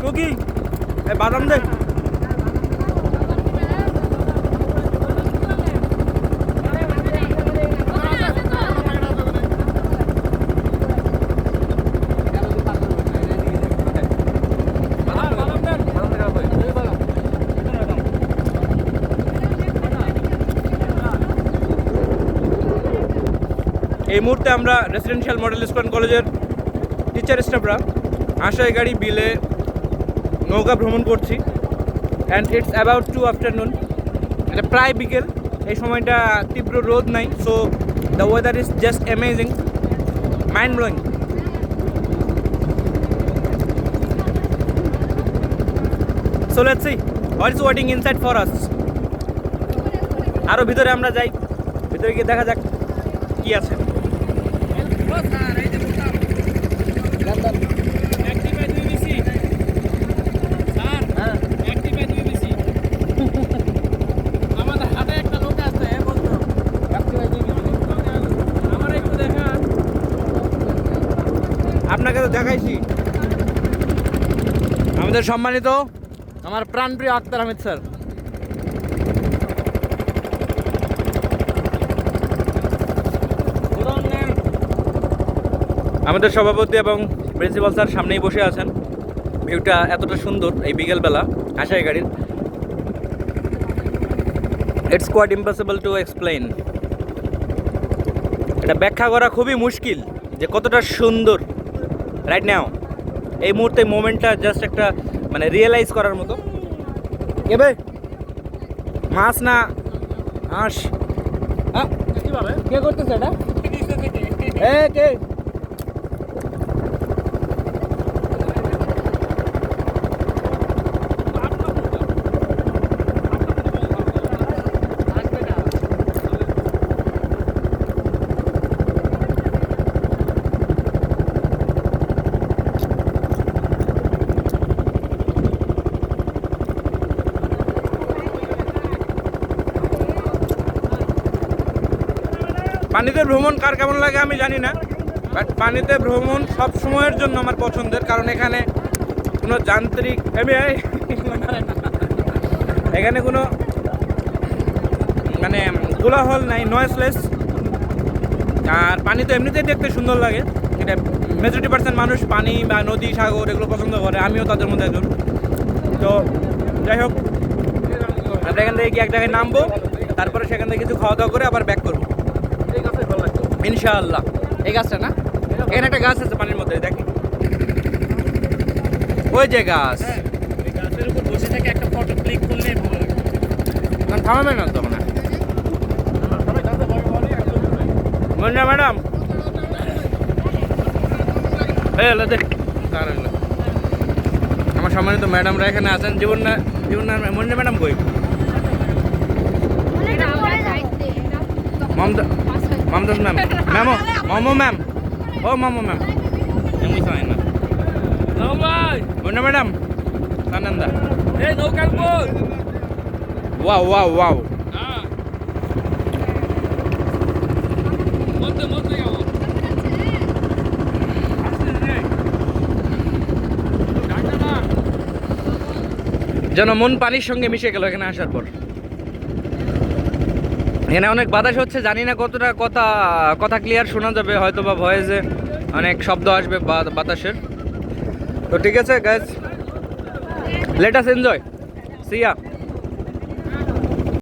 টুকি বাদাম দে। এই মুহূর্তে আমরা রেসিডেন্সিয়াল মডেল স্কুল কলেজের টিচার স্টাফরা আশাই গাড়ি বিলে নৌকা ভ্রমণ করছি অ্যান্ড ইটস অ্যাবাউট 2 আফটারনুন। এটা প্রায় বিকেল, এই সময়টা তীব্র রোদ নাই, so the weather is just amazing, mind blowing. So let's see what is waiting inside for us. আরও ভিতরে আমরা যাই, ভিতরে গিয়ে দেখা যাক কি আছে। আপনাকে তো দেখাইছি, আমাদের সম্মানিত আমার প্রাণপ্রিয় আক্তার আহমেদ স্যার। আমাদের সভাপতি এবং প্রিন্সিপাল স্যার সামনেই বসে আছেন। ভিউটা এতটা সুন্দর এই বিকেলবেলা আশাই গাড়ির, it's quite impossible to explain. এটা ব্যাখ্যা করা খুবই মুশকিল যে কতটা সুন্দর রাইট নাও। এই মুহূর্তে মোমেন্টটা জাস্ট একটা মানে রিয়েলাইজ করার মতো। এবে মাছ না হাঁস, কে করতেছে এটা? কে পানিতে ভ্রমণ কার কেমন লাগে আমি জানি না, বাট পানিতে ভ্রমণ সব সময়ের জন্য আমার পছন্দের, কারণ এখানে কোনো যান্ত্রিক এখানে কোনো মানে কোলাহল নাই, নয়েসলেস। আর পানি তো এমনিতেই দেখতে সুন্দর লাগে, এটা মেজরিটি পার্সেন্ট মানুষ পানি বা নদী সাগর এগুলো পছন্দ করে, আমিও তাদের মধ্যে একজন। তো যাই হোক, আমরা এখান থেকে গিয়ে এক জায়গায় নামবো, তারপরে সেখান থেকে কিছু খাওয়া দাওয়া করে আবার ব্যাক করবো ইনশাআল্লাহ। এই গাছটা না, এখানে একটা গাছ আছে পানির মধ্যে, দেখি ওই যে গাছ, গাছের উপর বসে থেকে একটা ফটো ক্লিক করলে ভালো লাগে। থামাবে না তো না মন্ডা ম্যাডাম, আমার সম্মানিত ম্যাডামরা এখানে আছেন। জীবন না মন্ডা ম্যাডাম কই? মমতাজ ম্যাম, মমো ম্যাম, ও মমো ম্যাম, এমনি হয় না Monda madam, Sananda wow wow wow. যেন মন পানির সঙ্গে মিশে গেল এখানে আসার পর। এখানে অনেক বাতাস হচ্ছে, জানি না কতটা কথা ক্লিয়ার শোনা যাবে, হয়তো বা ভয়েসে অনেক শব্দ আসবে বাতাসের। তো ঠিক আছে guys, let us enjoy, see ইয়া।